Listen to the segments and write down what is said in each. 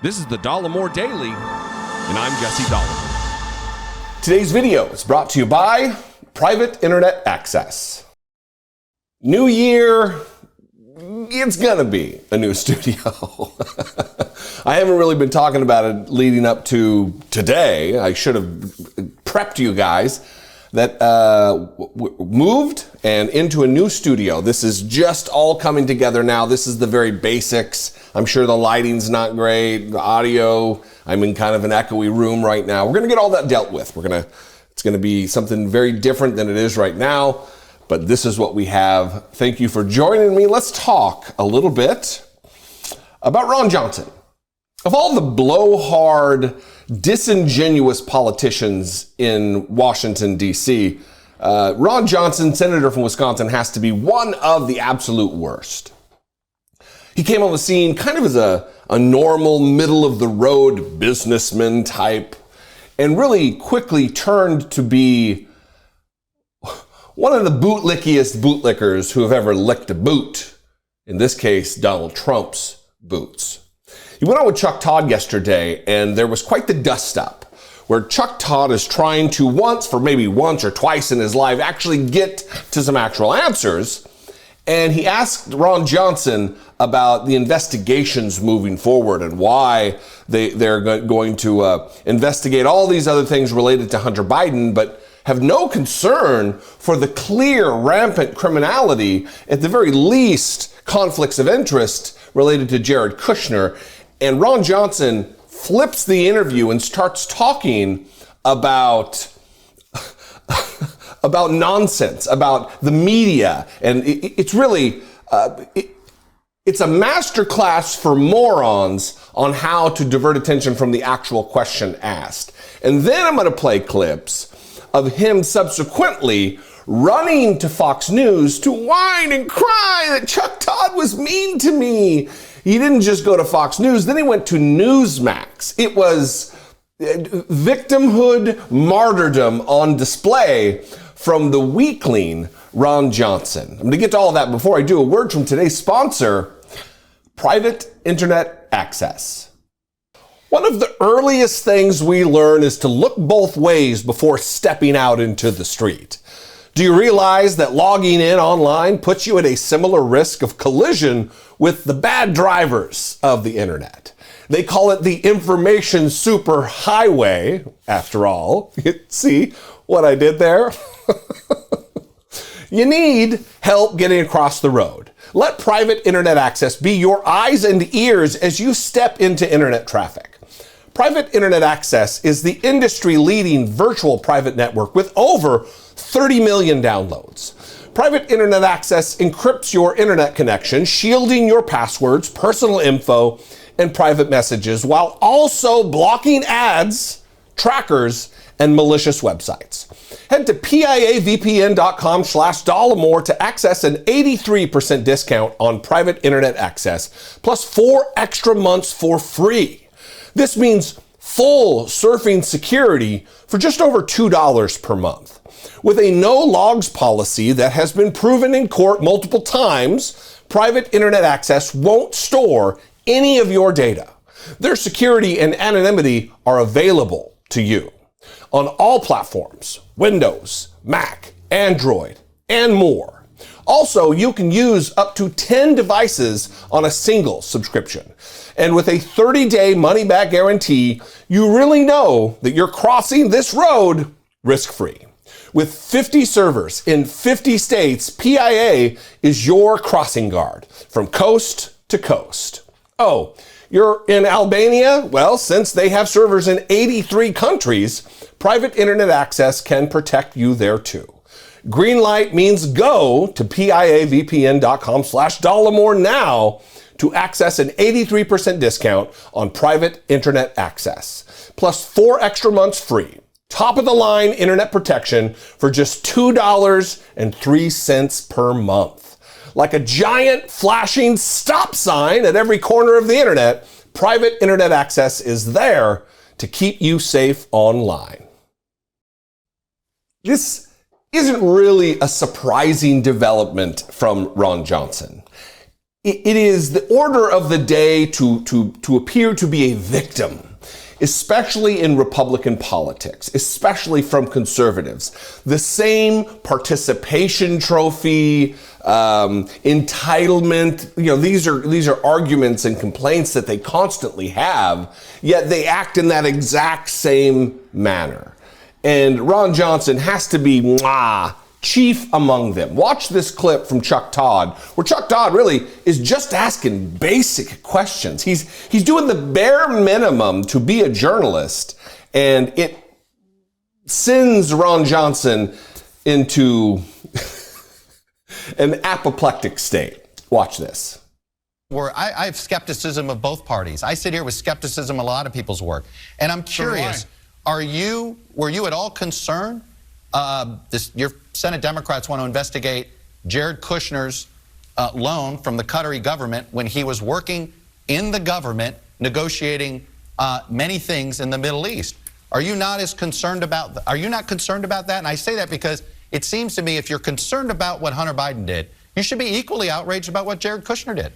This is the Dollemore Daily, and I'm Jesse Dollemore. Today's video is brought to you by Private Internet Access. New year, it's gonna be a new studio. I haven't really been talking about it leading up to today. I should have prepped you guys that moved and into a new studio. This is just all coming together now. This is the very basics. I'm sure the lighting's not great, the audio. I'm in kind of an echoey room right now. We're gonna get all that dealt with. It's gonna be something very different than it is right now, but this is what we have. Thank you for joining me. Let's talk a little bit about Ron Johnson. Of all the blowhard, disingenuous politicians in Washington, D.C., Ron Johnson, senator from Wisconsin, has to be one of the absolute worst. He came on the scene kind of as a normal, middle-of-the-road businessman type, and really quickly turned to be one of the bootlickiest bootlickers who have ever licked a boot. In this case, Donald Trump's boots. He went on with Chuck Todd yesterday, and there was quite the dust-up, where Chuck Todd is trying to once or twice in his life actually get to some actual answers. And he asked Ron Johnson about the investigations moving forward and why they're going to investigate all these other things related to Hunter Biden, but have no concern for the clear, rampant criminality, at the very least, conflicts of interest related to Jared Kushner. And Ron Johnson flips the interview and starts talking about nonsense, about the media. And it's really, it's a masterclass for morons on how to divert attention from the actual question asked. And then I'm going to play clips of him subsequently running to Fox News to whine and cry that Chuck Todd was mean to me. He didn't just go to Fox News, then he went to Newsmax. It was victimhood martyrdom on display from the weakling Ron Johnson. I'm going to get to all of that. Before I do, a word from today's sponsor, Private Internet Access. One of the earliest things we learn is to look both ways before stepping out into the street. Do you realize that logging in online puts you at a similar risk of collision with the bad drivers of the internet? They call it the information superhighway, after all. See what I did there? You need help getting across the road. Let Private Internet Access be your eyes and ears as you step into internet traffic. Private Internet Access is the industry-leading virtual private network with over 30 million downloads. Private Internet Access encrypts your internet connection, shielding your passwords, personal info, and private messages, while also blocking ads, trackers, and malicious websites. Head to piavpn.com/Dollemore to access an 83% discount on Private Internet Access, plus 4 extra months for free. This means full surfing security for just over $2 per month. With a no logs policy that has been proven in court multiple times, Private Internet Access won't store any of your data. Their security and anonymity are available to you on all platforms, Windows, Mac, Android, and more. Also, you can use up to 10 devices on a single subscription. And with a 30-day money-back guarantee, you really know that you're crossing this road risk-free. With 50 servers in 50 states, PIA is your crossing guard from coast to coast. Oh, you're in Albania? Well, since they have servers in 83 countries, Private Internet Access can protect you there too. Green light means go to piavpn.com/Dollemore now to access an 83% discount on Private Internet Access, plus 4 extra months free. Top of the line internet protection for just $2.03 per month. Like a giant flashing stop sign at every corner of the internet, Private Internet Access is there to keep you safe online. This isn't really a surprising development from Ron Johnson. it is the order of the day to appear to be a victim, especially in Republican politics, especially from conservatives. The same participation trophy, entitlement, these are arguments and complaints that they constantly have, yet they act in that exact same manner. And Ron Johnson has to be chief among them. Watch this clip from Chuck Todd, where Chuck Todd really is just asking basic questions. He's doing the bare minimum to be a journalist, and it sends Ron Johnson into an apoplectic state. Watch this. I have skepticism of both parties. I sit here with skepticism of a lot of people's work, and I'm curious. Were you at all concerned? Your Senate Democrats want to investigate Jared Kushner's loan from the Qatari government when he was working in the government negotiating many things in the Middle East. Are you not concerned about that? And I say that because it seems to me if you're concerned about what Hunter Biden did, you should be equally outraged about what Jared Kushner did.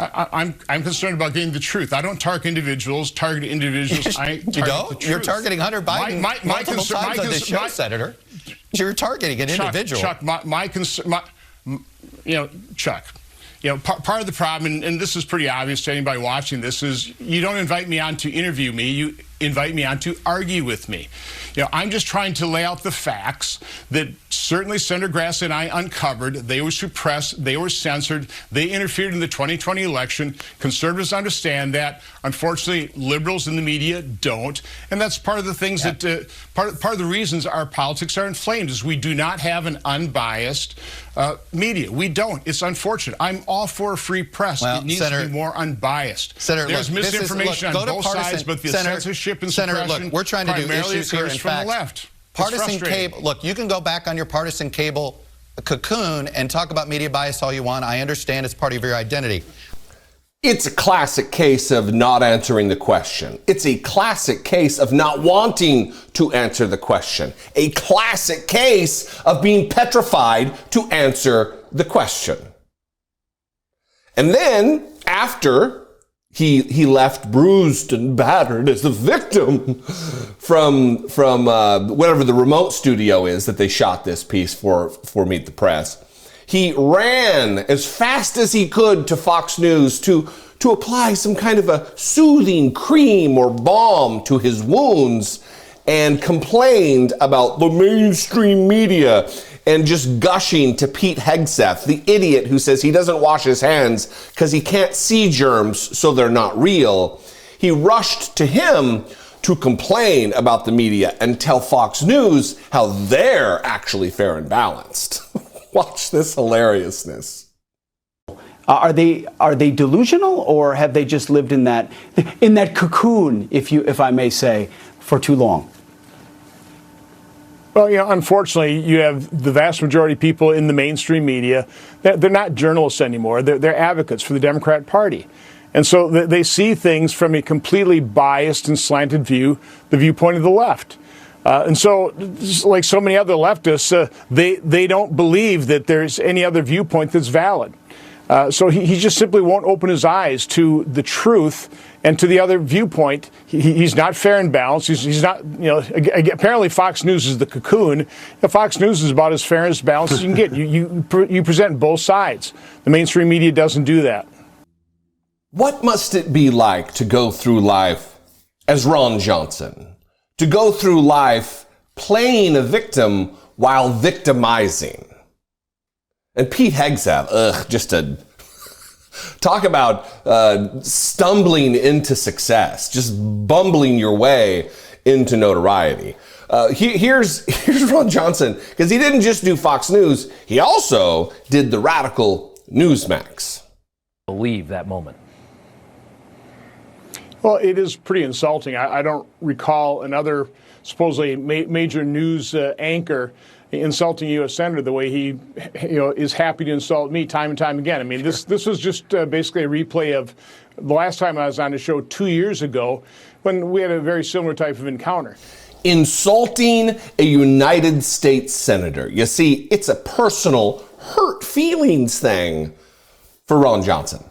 I'm concerned about getting the truth. I don't target individuals. You don't? You're targeting Hunter Biden multiple times on this show, Senator. You're targeting an individual. Chuck, Chuck, part of the problem, and this is pretty obvious to anybody watching this, is you don't invite me on to interview me. You invite me on to argue with me. I'm just trying to lay out the facts that certainly Senator Grassley and I uncovered. They were suppressed. They were censored. They interfered in the 2020 election. Conservatives understand that. Unfortunately, liberals in the media don't. And that's part of the things that, part of the reasons our politics are inflamed is we do not have an unbiased media. We don't. It's unfortunate. I'm all for a free press. It needs to be more unbiased. Senator, there's misinformation on both sides, but the censorship and suppression we're trying to do issues here in from the left. Partisan cable. Look, you can go back on your partisan cable cocoon and talk about media bias all you want. I understand it's part of your identity. It's a classic case of not answering the question. It's a classic case of not wanting to answer the question. A classic case of being petrified to answer the question. And then, after he left bruised and battered as the victim from whatever the remote studio is that they shot this piece for Meet the Press, he ran as fast as he could to Fox News to apply some kind of a soothing cream or balm to his wounds and complained about the mainstream media and just gushing to Pete Hegseth, the idiot who says he doesn't wash his hands because he can't see germs, so they're not real. He rushed to him to complain about the media and tell Fox News how they're actually fair and balanced. Watch this hilariousness. Are they delusional, or have they just lived in that cocoon, if I may say, for too long? Well, unfortunately, you have the vast majority of people in the mainstream media. They're not journalists anymore. They're advocates for the Democrat Party. And so they see things from a completely biased and slanted view, the viewpoint of the left. And so, like so many other leftists, they don't believe that there's any other viewpoint that's valid. So he just simply won't open his eyes to the truth and to the other viewpoint. He's not fair and balanced. He's not, apparently Fox News is the cocoon. Fox News is about as fair and as balanced as you can get. You present both sides. The mainstream media doesn't do that. What must it be like to go through life as Ron Johnson? To go through life playing a victim while victimizing? And Pete Hegseth, just a talk about stumbling into success, just bumbling your way into notoriety. Here's Ron Johnson, because he didn't just do Fox News, he also did the radical Newsmax. Believe that moment. Well, it is pretty insulting. I don't recall another supposedly major news anchor insulting a U.S. Senator the way he is happy to insult me time and time again. I mean, this was just basically a replay of the last time I was on the show 2 years ago when we had a very similar type of encounter. Insulting a United States senator. You see, it's a personal hurt feelings thing for Ron Johnson.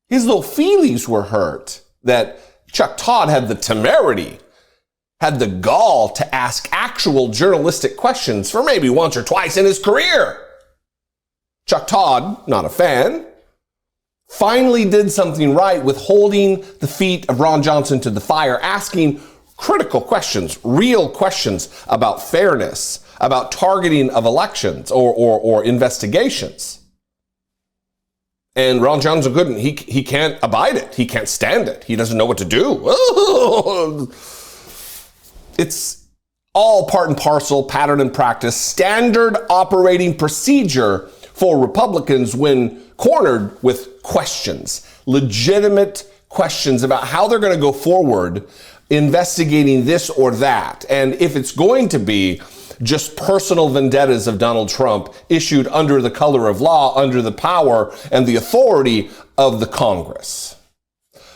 His little feelings were hurt that Chuck Todd had the temerity, had the gall to ask actual journalistic questions for maybe once or twice in his career. Chuck Todd, not a fan, finally did something right with holding the feet of Ron Johnson to the fire, asking critical questions, real questions about fairness, about targeting of elections or investigations. And Ron Johnson couldn't. He can't abide it. He can't stand it. He doesn't know what to do. It's all part and parcel, pattern and practice, standard operating procedure for Republicans when cornered with questions, legitimate questions about how they're going to go forward investigating this or that. And if it's going to be just personal vendettas of Donald Trump issued under the color of law, under the power and the authority of the Congress.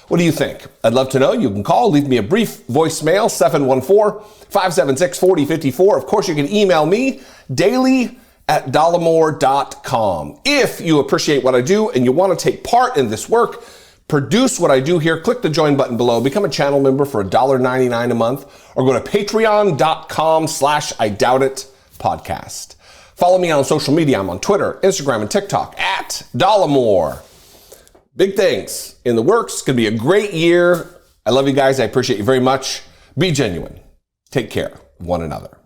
What do you think? I'd love to know. You can call, leave me a brief voicemail, 714-576-4054. Of course, you can email me, daily@dollemore.com. If you appreciate what I do and you want to take part in this work, produce what I do here, click the join button below, become a channel member for $1.99 a month, or go to patreon.com/IDoubtIt podcast. Follow me on social media. I'm on Twitter, Instagram, and TikTok @Dollemore. Big things in the works. It's going to be a great year. I love you guys. I appreciate you very much. Be genuine. Take care of one another.